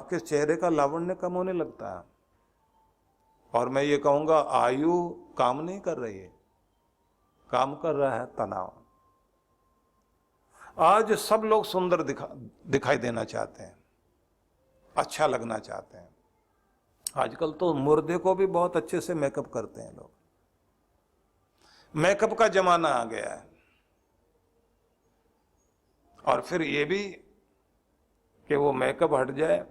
आपके चेहरे का लावण्य कम होने लगता है। और मैं ये कहूंगा, आयु काम नहीं कर रही है, काम कर रहा है तनाव। आज सब लोग सुंदर दिखाई देना चाहते हैं, अच्छा लगना चाहते हैं। आजकल तो मुर्दे को भी बहुत अच्छे से मेकअप करते हैं लोग। मेकअप का जमाना आ गया है। और फिर ये भी कि वो मेकअप हट जाए,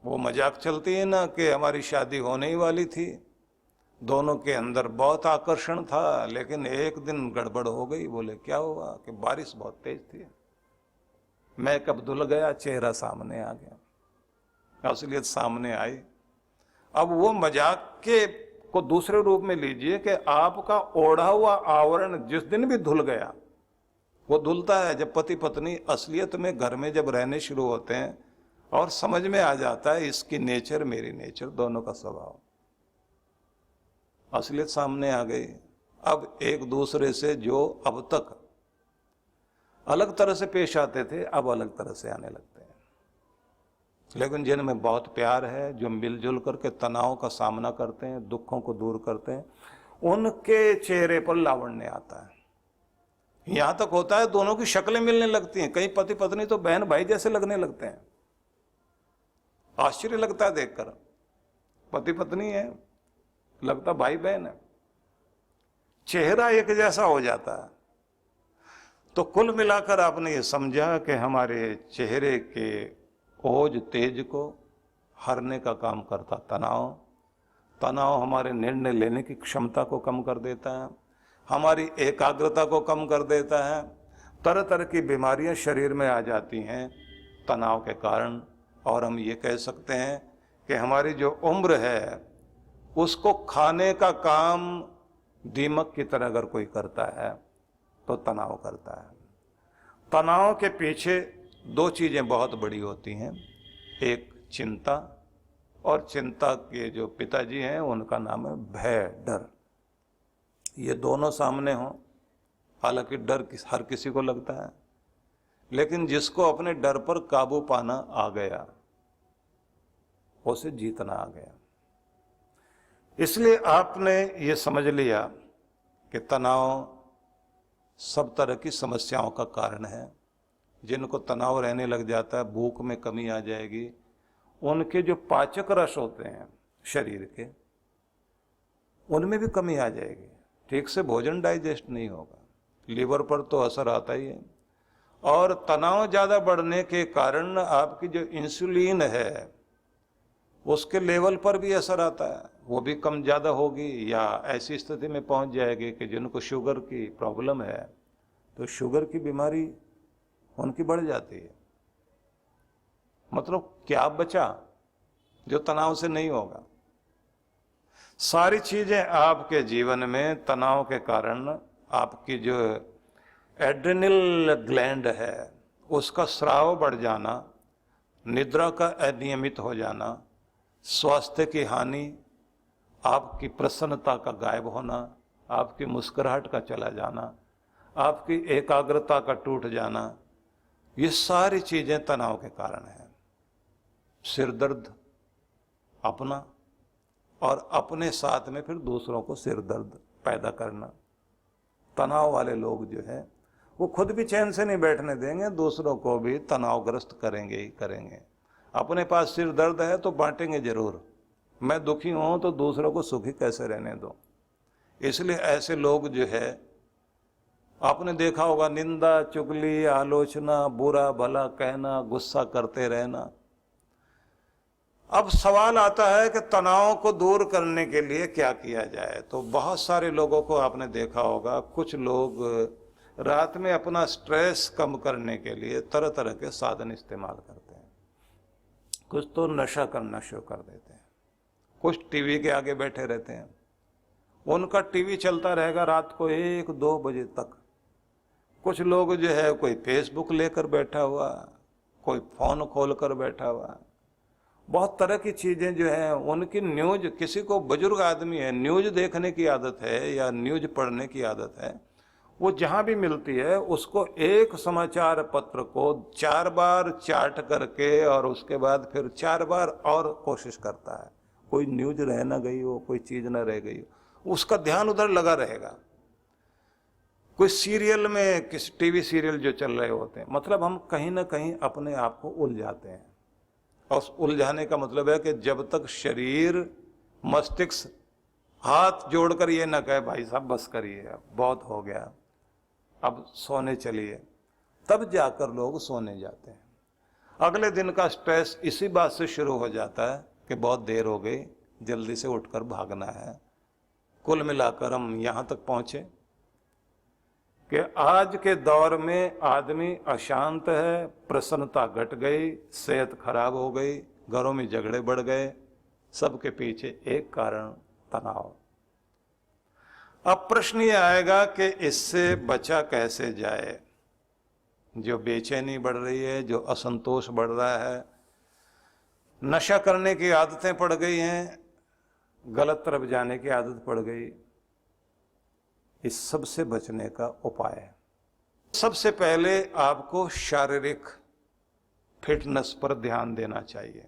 वो मजाक चलती है ना कि हमारी शादी होने ही वाली थी, दोनों के अंदर बहुत आकर्षण था, लेकिन एक दिन गड़बड़ हो गई। बोले क्या हुआ? कि बारिश बहुत तेज थी, मेकअप धुल गया, चेहरा सामने आ गया, असलियत सामने आई। अब वो मजाक के को दूसरे रूप में लीजिए कि आपका ओढ़ा हुआ आवरण जिस दिन भी धुल गया, वो धुलता है जब पति पत्नी असलियत में घर में जब रहने शुरू होते हैं और समझ में आ जाता है इसकी नेचर मेरी नेचर, दोनों का स्वभाव, असलियत सामने आ गई। अब एक दूसरे से जो अब तक अलग तरह से पेश आते थे, अब अलग तरह से आने लगते हैं। लेकिन जिनमें बहुत प्यार है, जो मिलजुल करके तनाव का सामना करते हैं, दुखों को दूर करते हैं, उनके चेहरे पर लावण्य आता है। यहां तक होता है दोनों की शक्लें मिलने लगती हैं। कई पति पत्नी तो बहन भाई जैसे लगने लगते हैं। आश्चर्य लगता है देखकर, पति पत्नी है, लगता भाई बहन है, चेहरा एक जैसा हो जाता है। तो कुल मिलाकर आपने ये समझा कि हमारे चेहरे के ओज तेज को हरने का काम करता तनाव। तनाव हमारे निर्णय लेने की क्षमता को कम कर देता है, हमारी एकाग्रता को कम कर देता है। तरह तरह की बीमारियां शरीर में आ जाती हैं तनाव के कारण। और हम ये कह सकते हैं कि हमारी जो उम्र है उसको खाने का काम दीमक की तरह अगर कोई करता है तो तनाव करता है। तनाव के पीछे दो चीजें बहुत बड़ी होती हैं, एक चिंता, और चिंता के जो पिताजी हैं उनका नाम है भय, डर। ये दोनों सामने हों, हालांकि डर हर किसी को लगता है, लेकिन जिसको अपने डर पर काबू पाना आ गया उसे जीतना आ गया। इसलिए आपने ये समझ लिया कि तनाव सब तरह की समस्याओं का कारण है। जिनको तनाव रहने लग जाता है, भूख में कमी आ जाएगी, उनके जो पाचक रस होते हैं शरीर के, उनमें भी कमी आ जाएगी, ठीक से भोजन डाइजेस्ट नहीं होगा, लीवर पर तो असर आता ही है। और तनाव ज़्यादा बढ़ने के कारण आपकी जो इंसुलिन है उसके लेवल पर भी असर आता है, वो भी कम ज़्यादा होगी, या ऐसी स्थिति में पहुंच जाएगी कि जिनको शुगर की प्रॉब्लम है तो शुगर की बीमारी उनकी बढ़ जाती है। मतलब क्या बचा जो तनाव से नहीं होगा? सारी चीजें आपके जीवन में तनाव के कारण, आपकी जो एड्रेनल ग्लैंड है उसका स्राव बढ़ जाना, निद्रा का अनियमित हो जाना, स्वास्थ्य की हानि, आपकी प्रसन्नता का गायब होना, आपकी मुस्कुराहट का चला जाना, आपकी एकाग्रता का टूट जाना, ये सारी चीजें तनाव के कारण हैं। सिर दर्द अपना, और अपने साथ में फिर दूसरों को सिर दर्द पैदा करना। तनाव वाले लोग जो है वो खुद भी चैन से नहीं बैठने देंगे, दूसरों को भी तनावग्रस्त करेंगे ही करेंगे। अपने पास सिर दर्द है तो बांटेंगे जरूर, मैं दुखी हूं तो दूसरों को सुखी कैसे रहने दो। इसलिए ऐसे लोग जो है, आपने देखा होगा, निंदा, चुगली, आलोचना, बुरा भला कहना, गुस्सा करते रहना। अब सवाल आता है कि तनाव को दूर करने के लिए क्या किया जाए। तो बहुत सारे लोगों को आपने देखा होगा, कुछ लोग रात में अपना स्ट्रेस कम करने के लिए तरह तरह के साधन इस्तेमाल करते हैं। कुछ तो नशा करना शुरू कर देते हैं, कुछ टीवी के आगे बैठे रहते हैं, उनका टीवी चलता रहेगा रात को 1-2 बजे तक। कुछ लोग जो है कोई फेसबुक लेकर बैठा हुआ, कोई फोन खोल कर बैठा हुआ, बहुत तरह की चीजें जो है उनकी न्यूज, किसी को बुजुर्ग आदमी है न्यूज देखने की आदत है या न्यूज पढ़ने की आदत है, वो जहां भी मिलती है उसको एक समाचार पत्र को 4 बार चार्ट करके और उसके बाद फिर 4 बार और कोशिश करता है, कोई न्यूज रह ना गई हो, कोई चीज ना रह गई हो, उसका ध्यान उधर लगा रहेगा। कोई सीरियल में, किसी टीवी सीरियल जो चल रहे होते हैं, मतलब हम कहीं ना कहीं अपने आप को उलझाते हैं। और उलझाने का मतलब है कि जब तक शरीर, मस्तिष्क हाथ जोड़कर ये ना कहे भाई साहब बस करिए, अब बहुत हो गया, अब सोने चलिए, तब जाकर लोग सोने जाते हैं। अगले दिन का स्ट्रेस इसी बात से शुरू हो जाता है कि बहुत देर हो गई, जल्दी से उठकर भागना है। कुल मिलाकर हम यहां तक पहुंचे कि आज के दौर में आदमी अशांत है, प्रसन्नता घट गई, सेहत खराब हो गई, घरों में झगड़े बढ़ गए। सबके पीछे एक कारण तनाव। अब प्रश्न ये आएगा कि इससे बचा कैसे जाए। जो बेचैनी बढ़ रही है, जो असंतोष बढ़ रहा है, नशा करने की आदतें पड़ गई हैं, गलत तरफ जाने की आदत पड़ गई, इस सब से बचने का उपाय है। सबसे पहले आपको शारीरिक फिटनेस पर ध्यान देना चाहिए।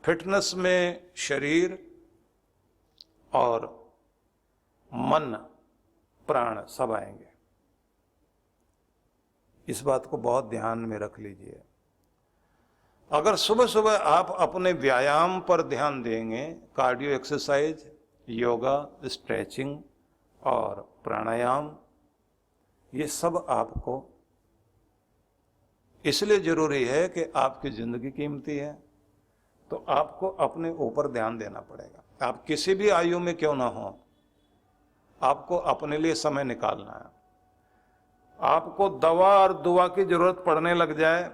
फिटनेस में शरीर और मन, प्राण सब आएंगे। इस बात को बहुत ध्यान में रख लीजिए। अगर सुबह सुबह आप अपने व्यायाम पर ध्यान देंगे, कार्डियो एक्सरसाइज, योगा, स्ट्रेचिंग और प्राणायाम, ये सब आपको इसलिए जरूरी है कि आपकी जिंदगी कीमती है, तो आपको अपने ऊपर ध्यान देना पड़ेगा। आप किसी भी आयु में क्यों ना हो, आपको अपने लिए समय निकालना है। आपको दवा और दुआ की जरूरत पड़ने लग जाए,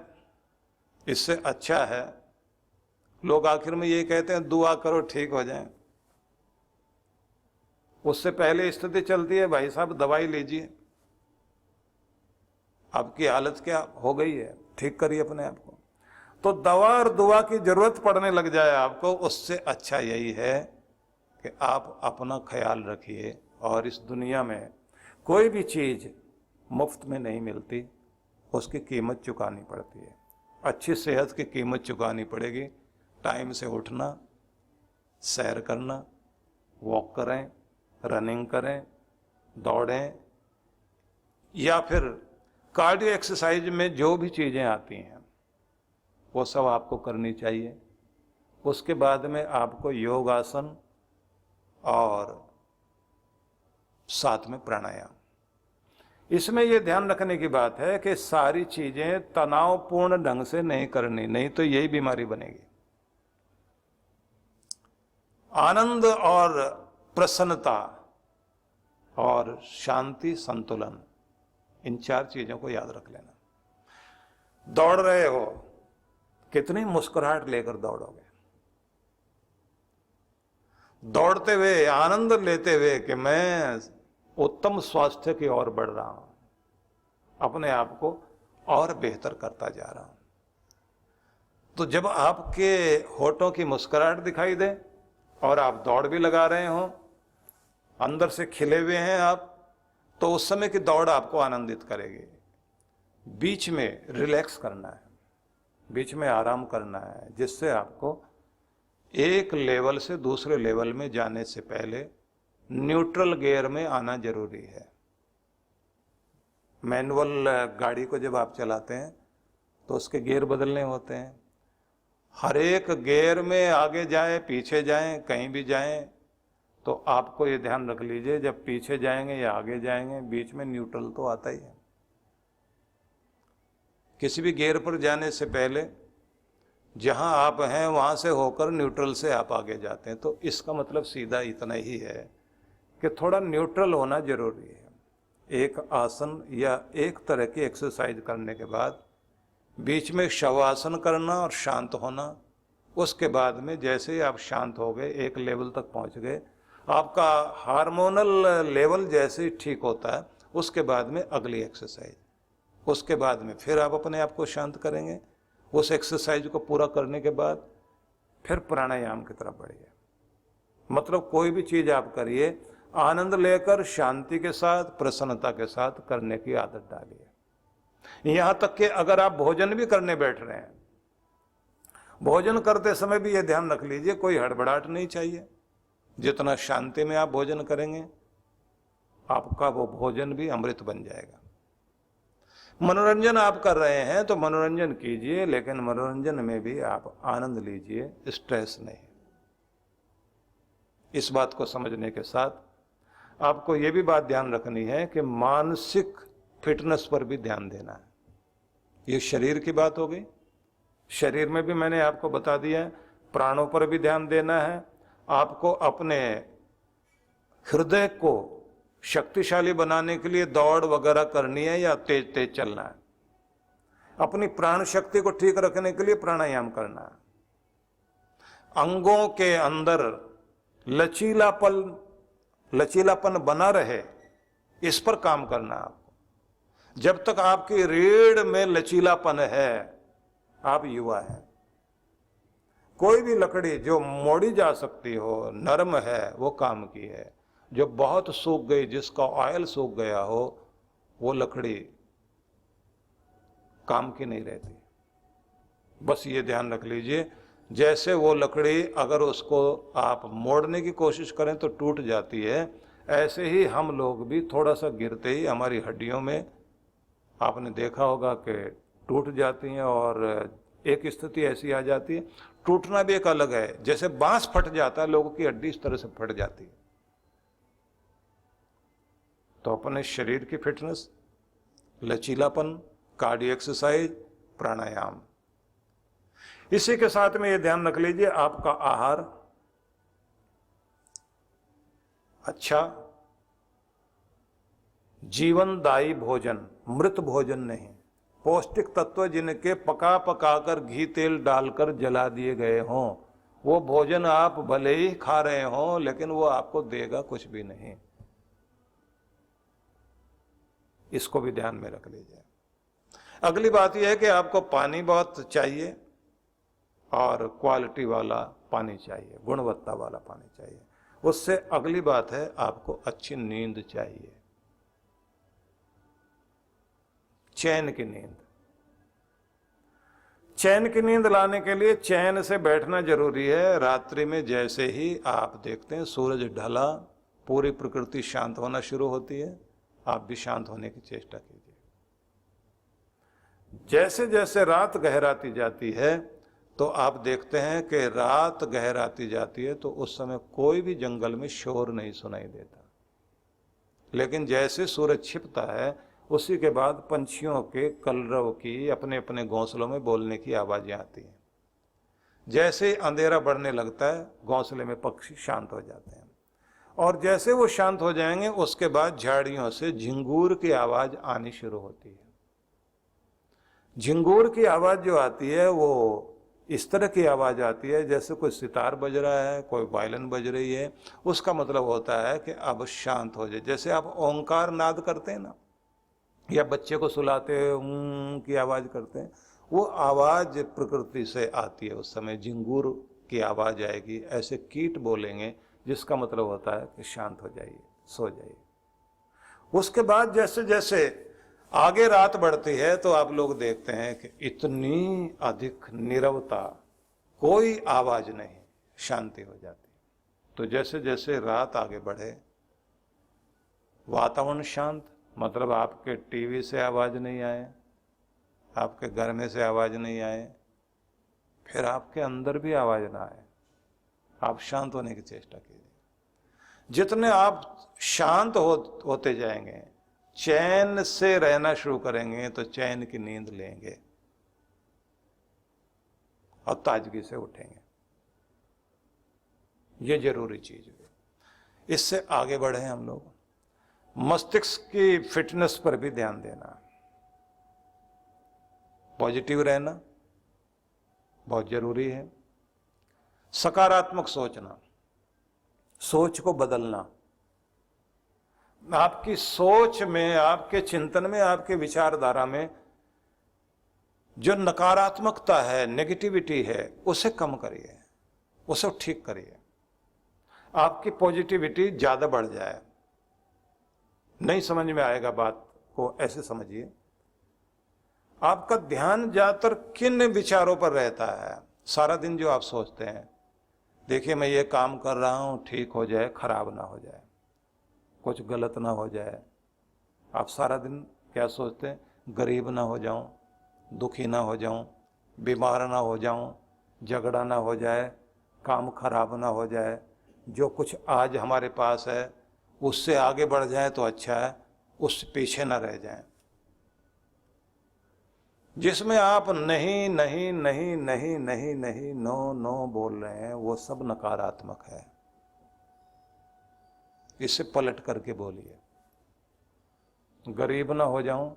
इससे अच्छा है लोग आखिर में ये कहते हैं दुआ करो ठीक हो जाए। उससे पहले स्थिति चलती है भाई साहब दवाई लीजिए, आपकी हालत क्या हो गई है, ठीक करिए अपने आप को। तो दवा और दुआ की जरूरत पड़ने लग जाए आपको, उससे अच्छा यही है कि आप अपना ख्याल रखिए। और इस दुनिया में कोई भी चीज मुफ्त में नहीं मिलती, उसकी कीमत चुकानी पड़ती है। अच्छी सेहत की कीमत चुकानी पड़ेगी। टाइम से उठना, सैर करना, वॉक करें, रनिंग करें, दौड़ें, या फिर कार्डियो एक्सरसाइज में जो भी चीजें आती हैं वो सब आपको करनी चाहिए। उसके बाद में आपको योगासन और साथ में प्राणायाम। इसमें यह ध्यान रखने की बात है कि सारी चीजें तनावपूर्ण ढंग से नहीं करनी, नहीं तो यही बीमारी बनेगी। आनंद और प्रसन्नता और शांति, संतुलन, इन 4 चीजों को याद रख लेना। दौड़ रहे हो, कितनी मुस्कुराहट लेकर दौड़ोगे। दौड़ते हुए आनंद लेते हुए कि मैं उत्तम स्वास्थ्य की ओर बढ़ रहा हूं, अपने आप को और बेहतर करता जा रहा हूं। तो जब आपके होठों की मुस्कुराहट दिखाई दे और आप दौड़ भी लगा रहे हो, अंदर से खिले हुए हैं आप, तो उस समय की दौड़ आपको आनंदित करेगी। बीच में रिलैक्स करना है, बीच में आराम करना है, जिससे आपको एक लेवल से दूसरे लेवल में जाने से पहले न्यूट्रल गियर में आना जरूरी है। मैनुअल गाड़ी को जब आप चलाते हैं तो उसके गियर बदलने होते हैं। हर एक गियर में आगे जाए, पीछे जाएं, कहीं भी जाएं, तो आपको ये ध्यान रख लीजिए जब पीछे जाएंगे या आगे जाएंगे, बीच में न्यूट्रल तो आता ही है। किसी भी गियर पर जाने से पहले जहां आप हैं वहां से होकर न्यूट्रल से आप आगे जाते हैं। तो इसका मतलब सीधा इतना ही है कि थोड़ा न्यूट्रल होना जरूरी है। एक आसन या एक तरह की एक्सरसाइज करने के बाद बीच में शवासन करना और शांत होना। उसके बाद में जैसे ही आप शांत हो गए, एक लेवल तक पहुंच गए, आपका हार्मोनल लेवल जैसे ही ठीक होता है, उसके बाद में अगली एक्सरसाइज, उसके बाद में फिर आप अपने आप को शांत करेंगे। उस एक्सरसाइज को पूरा करने के बाद फिर प्राणायाम की तरफ बढ़िए। मतलब कोई भी चीज आप करिए, आनंद लेकर शांति के साथ, प्रसन्नता के साथ करने की आदत डालिए। यहां तक कि अगर आप भोजन भी करने बैठ रहे हैं, भोजन करते समय भी यह ध्यान रख लीजिए कोई हड़बड़ाहट नहीं चाहिए। जितना शांति में आप भोजन करेंगे, आपका वो भोजन भी अमृत बन जाएगा। मनोरंजन आप कर रहे हैं तो मनोरंजन कीजिए, लेकिन मनोरंजन में भी आप आनंद लीजिए, स्ट्रेस नहीं। इस बात को समझने के साथ आपको यह भी बात ध्यान रखनी है कि मानसिक फिटनेस पर भी ध्यान देना है। ये शरीर की बात हो गई, शरीर में भी मैंने आपको बता दिया है, प्राणों पर भी ध्यान देना है। आपको अपने हृदय को शक्तिशाली बनाने के लिए दौड़ वगैरह करनी है या तेज तेज चलना है। अपनी प्राण शक्ति को ठीक रखने के लिए प्राणायाम करना है। अंगों के अंदर लचीलापन बना रहे, इस पर काम करना है आपको। जब तक आपकी रीढ़ में लचीलापन है, आप युवा हैं। कोई भी लकड़ी जो मोड़ी जा सकती हो, नरम है, वो काम की है। जो बहुत सूख गई, जिसका ऑयल सूख गया हो, वो लकड़ी काम की नहीं रहती। बस ये ध्यान रख लीजिए, जैसे वो लकड़ी अगर उसको आप मोड़ने की कोशिश करें तो टूट जाती है, ऐसे ही हम लोग भी थोड़ा सा गिरते ही हमारी हड्डियों में आपने देखा होगा कि टूट जाती हैं। और एक स्थिति ऐसी आ जाती है, टूटना भी एक अलग है, जैसे बांस फट जाता है, लोगों की हड्डी इस तरह से फट जाती है। तो अपने शरीर की फिटनेस, लचीलापन, कार्डियो एक्सरसाइज, प्राणायाम, इसी के साथ में ये ध्यान रख लीजिए आपका आहार अच्छा, जीवनदायी भोजन, मृत भोजन नहीं, पौष्टिक तत्व जिनके पका पकाकर घी तेल डालकर जला दिए गए हों, वो भोजन आप भले ही खा रहे हों, लेकिन वो आपको देगा कुछ भी नहीं। इसको भी ध्यान में रख लीजिए। अगली बात यह है कि आपको पानी बहुत चाहिए और क्वालिटी वाला पानी चाहिए, गुणवत्ता वाला पानी चाहिए। उससे अगली बात है आपको अच्छी नींद चाहिए, चैन की नींद। चैन की नींद लाने के लिए चैन से बैठना जरूरी है। रात्रि में जैसे ही आप देखते हैं सूरज ढला, पूरी प्रकृति शांत होना शुरू होती है, आप भी शांत होने की चेष्टा कीजिए। जैसे जैसे रात गहराती जाती है तो आप देखते हैं कि रात गहराती जाती है तो उस समय कोई भी जंगल में शोर नहीं सुनाई देता, लेकिन जैसे सूरज छिपता है उसी के बाद पंछियों के कलरव की अपने अपने घोंसलों में बोलने की आवाजें आती हैं। जैसे अंधेरा बढ़ने लगता है घोंसले में पक्षी शांत हो जाते हैं, और जैसे वो शांत हो जाएंगे उसके बाद झाड़ियों से झिंगूर की आवाज आनी शुरू होती है। झिंगूर की आवाज जो आती है वो इस तरह की आवाज आती है जैसे कोई सितार बज रहा है, कोई वायलिन बज रही है। उसका मतलब होता है कि अब शांत हो जाए। जैसे आप ओंकार नाद करते हैं ना, या बच्चे को सुलाते की आवाज करते हैं, वो आवाज प्रकृति से आती है। उस समय झिंगूर की आवाज आएगी, ऐसे कीट बोलेंगे, जिसका मतलब होता है कि शांत हो जाइए, सो जाइए। उसके बाद जैसे जैसे आगे रात बढ़ती है तो आप लोग देखते हैं कि इतनी अधिक नीरवता, कोई आवाज नहीं, शांति हो जाती। तो जैसे जैसे रात आगे बढ़े, वातावरण शांत, मतलब आपके टीवी से आवाज नहीं आए, आपके घर में से आवाज नहीं आए, फिर आपके अंदर भी आवाज ना आए, आप शांत होने की चेष्टा कीजिए। जितने आप शांत होते जाएंगे, चैन से रहना शुरू करेंगे, तो चैन की नींद लेंगे और ताजगी से उठेंगे। ये जरूरी चीज है। इससे आगे बढ़े हम लोग। मस्तिष्क की फिटनेस पर भी ध्यान देना, पॉजिटिव रहना बहुत जरूरी है। सकारात्मक सोचना, सोच को बदलना। आपकी सोच में, आपके चिंतन में, आपके विचारधारा में जो नकारात्मकता है, नेगेटिविटी है, उसे कम करिए, उसे ठीक करिए। आपकी पॉजिटिविटी ज्यादा बढ़ जाए। नहीं समझ में आएगा बात को, ऐसे समझिए, आपका ध्यान ज्यादातर किन विचारों पर रहता है? सारा दिन जो आप सोचते हैं, देखिए मैं ये काम कर रहा हूं, ठीक हो जाए, खराब ना हो जाए, कुछ गलत ना हो जाए। आप सारा दिन क्या सोचते हैं? गरीब ना हो जाऊं, दुखी ना हो जाऊं, बीमार ना हो जाऊं, झगड़ा ना हो जाए, काम खराब ना हो जाए, जो कुछ आज हमारे पास है उससे आगे बढ़ जाए तो अच्छा है, उससे पीछे ना रह जाए। जिसमें आप नहीं नहीं नहीं नहीं नहीं नहीं नो नो बोल रहे हैं, वो सब नकारात्मक है। इसे पलट करके बोलिए, गरीब ना हो जाऊं,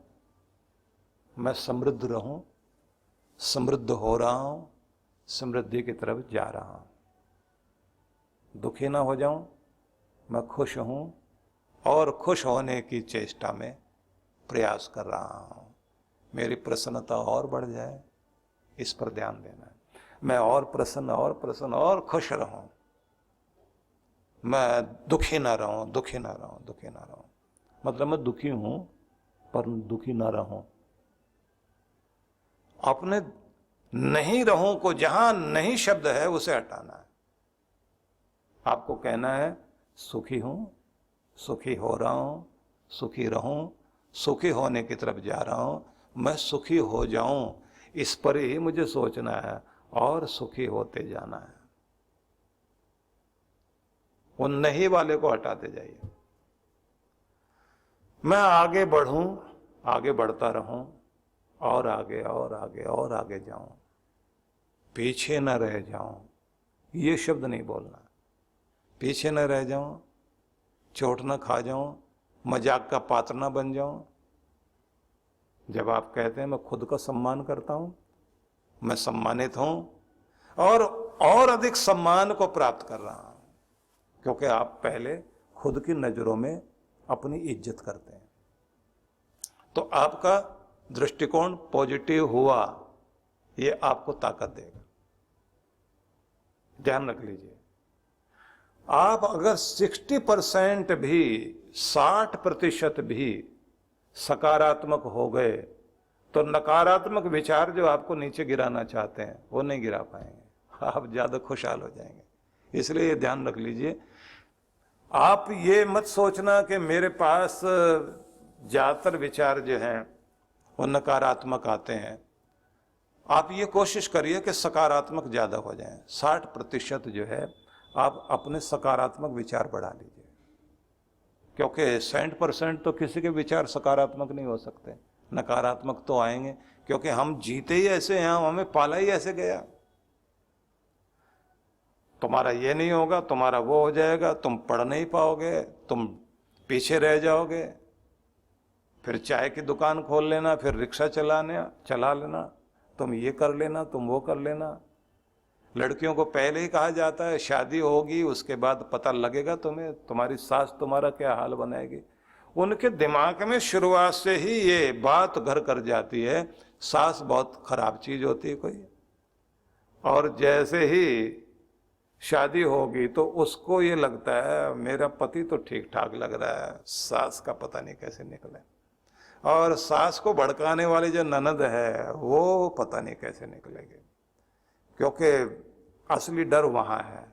मैं समृद्ध रहूं, समृद्ध हो रहा हूं, समृद्धि की तरफ जा रहा हूं। दुखी ना हो जाऊं, मैं खुश हूं और खुश होने की चेष्टा में प्रयास कर रहा हूं। मेरी प्रसन्नता और बढ़ जाए, इस पर ध्यान देना है। मैं और प्रसन्न और खुश रहूं, मैं दुखी ना रहूं, दुखी ना रहूं, दुखी ना रहूं। मतलब मैं दुखी हूं पर दुखी ना रहूं। अपने नहीं रहूं को, जहां नहीं शब्द है उसे हटाना है। आपको कहना है सुखी हूं, सुखी हो रहा हूं, सुखी रहूं, सुखी होने की तरफ जा रहा हूं, मैं सुखी हो जाऊं, इस पर ही मुझे सोचना है और सुखी होते जाना है। वो नहीं वाले को हटाते जाइए। मैं आगे बढ़ूं, आगे बढ़ता रहूं और आगे और आगे और आगे जाऊं, पीछे न रह जाऊं। ये शब्द नहीं बोलना। पीछे न रह जाऊं, चोट न खा जाऊं, मजाक का पात्र न बन जाऊं। जब आप कहते हैं मैं खुद का सम्मान करता हूं, मैं सम्मानित हूं और अधिक सम्मान को प्राप्त कर रहा हूं, क्योंकि आप पहले खुद की नजरों में अपनी इज्जत करते हैं। तो आपका दृष्टिकोण पॉजिटिव हुआ, ये आपको ताकत देगा। ध्यान रख लीजिए, आप अगर 60% भी, 60% भी सकारात्मक हो गए तो नकारात्मक विचार जो आपको नीचे गिराना चाहते हैं वो नहीं गिरा पाएंगे, आप ज्यादा खुशहाल हो जाएंगे। इसलिए ये ध्यान रख लीजिए, आप ये मत सोचना कि मेरे पास ज्यादातर विचार जो हैं वो नकारात्मक आते हैं। आप ये कोशिश करिए कि सकारात्मक ज्यादा हो जाएं। 60% जो है आप अपने सकारात्मक विचार बढ़ा लीजिए, क्योंकि 60% तो किसी के विचार सकारात्मक नहीं हो सकते, नकारात्मक तो आएंगे, क्योंकि हम जीते ही ऐसे हैं, हमें पाला ही ऐसे गया। तुम्हारा ये नहीं होगा, तुम्हारा वो हो जाएगा, तुम पढ़ नहीं पाओगे, तुम पीछे रह जाओगे, फिर चाय की दुकान खोल लेना, फिर रिक्शा चला लेना, तुम ये कर लेना, तुम वो कर लेना। लड़कियों को पहले ही कहा जाता है शादी होगी उसके बाद पता लगेगा तुम्हें, तुम्हारी सास तुम्हारा क्या हाल बनाएगी। उनके दिमाग में शुरुआत से ही ये बात घर कर जाती है, सास बहुत खराब चीज होती है कोई, और जैसे ही शादी होगी तो उसको ये लगता है मेरा पति तो ठीक ठाक लग रहा है, सास का पता नहीं कैसे निकले, और सास को भड़काने वाली जो ननद है वो पता नहीं कैसे निकलेगी, क्योंकि असली डर वहां है।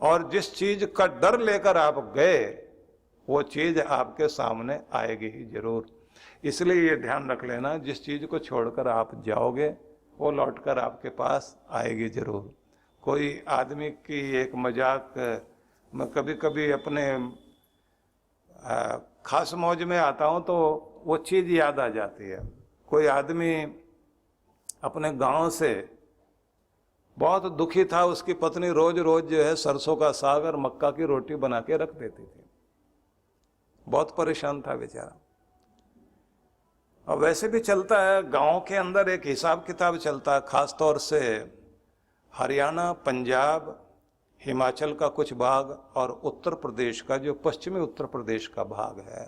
और जिस चीज का डर लेकर आप गए वो चीज आपके सामने आएगी ही जरूर। इसलिए ये ध्यान रख लेना, जिस चीज को छोड़कर आप जाओगे वो लौटकर आपके पास आएगी जरूर। कोई आदमी की एक मजाक मैं कभी कभी अपने खास मौज में आता हूं तो वो चीज याद आ जाती है। कोई आदमी अपने गांव से बहुत दुखी था, उसकी पत्नी रोज रोज जो है सरसों का साग और मक्का की रोटी बना के रख देती थी, बहुत परेशान था बेचारा। और वैसे भी चलता है गांव के अंदर एक हिसाब किताब चलता है, खास तौर से हरियाणा, पंजाब, हिमाचल का कुछ भाग और उत्तर प्रदेश का, जो पश्चिमी उत्तर प्रदेश का भाग है,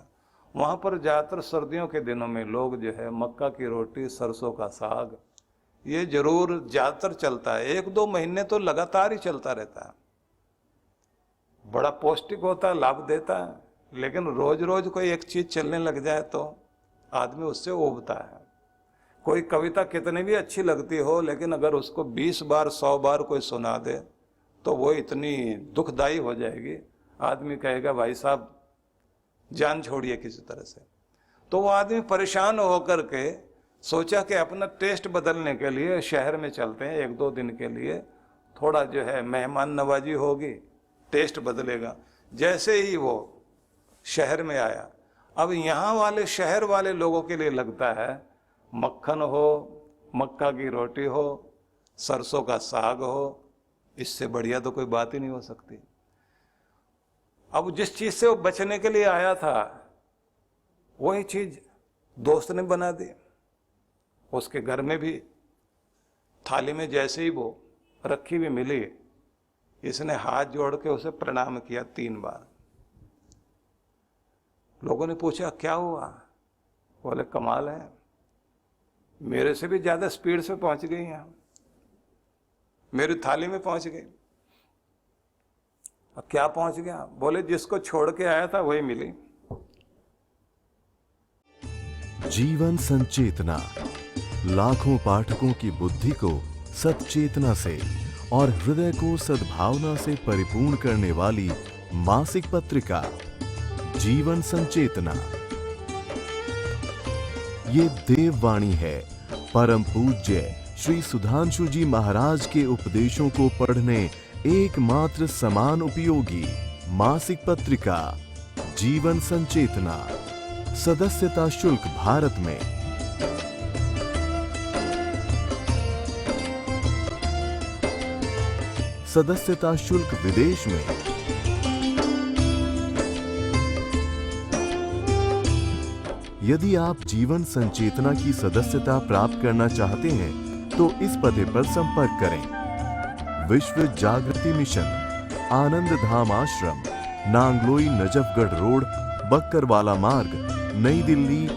वहां पर ज्यादातर सर्दियों के दिनों में लोग जो है मक्का की रोटी, सरसों का साग, ये जरूर ज्यादातर चलता है। 1-2 महीने तो लगातार ही चलता रहता है। बड़ा पौष्टिक होता है, लाभ देता है, लेकिन रोज रोज कोई एक चीज चलने लग जाए तो आदमी उससे ऊबता है। कोई कविता कितनी भी अच्छी लगती हो, लेकिन अगर उसको 20 बार 100 बार कोई सुना दे तो वो इतनी दुखदाई हो जाएगी, आदमी कहेगा भाई साहब जान छोड़िए किसी तरह से। तो वो आदमी परेशान होकर के सोचा कि अपना टेस्ट बदलने के लिए शहर में चलते हैं 1-2 दिन के लिए, थोड़ा जो है मेहमान नवाजी होगी, टेस्ट बदलेगा। जैसे ही वो शहर में आया, अब यहाँ वाले शहर वाले लोगों के लिए लगता है मक्खन हो, मक्का की रोटी हो, सरसों का साग हो, इससे बढ़िया तो कोई बात ही नहीं हो सकती। अब जिस चीज से वो बचने के लिए आया था वही चीज दोस्त ने बना दी। उसके घर में भी थाली में जैसे ही वो रखी हुई मिली, इसने हाथ जोड़ के उसे प्रणाम किया 3 बार। लोगों ने पूछा क्या हुआ? बोले कमाल है, मेरे से भी ज्यादा स्पीड से पहुंच गई यहां, मेरी थाली में पहुंच गई। अब क्या पहुंच गया? बोले जिसको छोड़ के आया था वही मिली। जीवन संचेतना लाखों पाठकों की बुद्धि को सच्चेतना से और हृदय को सद्भावना से परिपूर्ण करने वाली मासिक पत्रिका जीवन संचेतना। ये देववाणी है परम पूज्य श्री सुधांशु जी महाराज के उपदेशों को पढ़ने एकमात्र समान उपयोगी मासिक पत्रिका जीवन संचेतना। सदस्यता शुल्क भारत में सदस्यता शुल्क विदेश में। यदि आप जीवन संचेतना की सदस्यता प्राप्त करना चाहते हैं तो इस पते पर संपर्क करें। विश्व जागृति मिशन, आनंद धाम आश्रम, नांगलोई नजफगढ़ रोड, बक्करवाला मार्ग, नई दिल्ली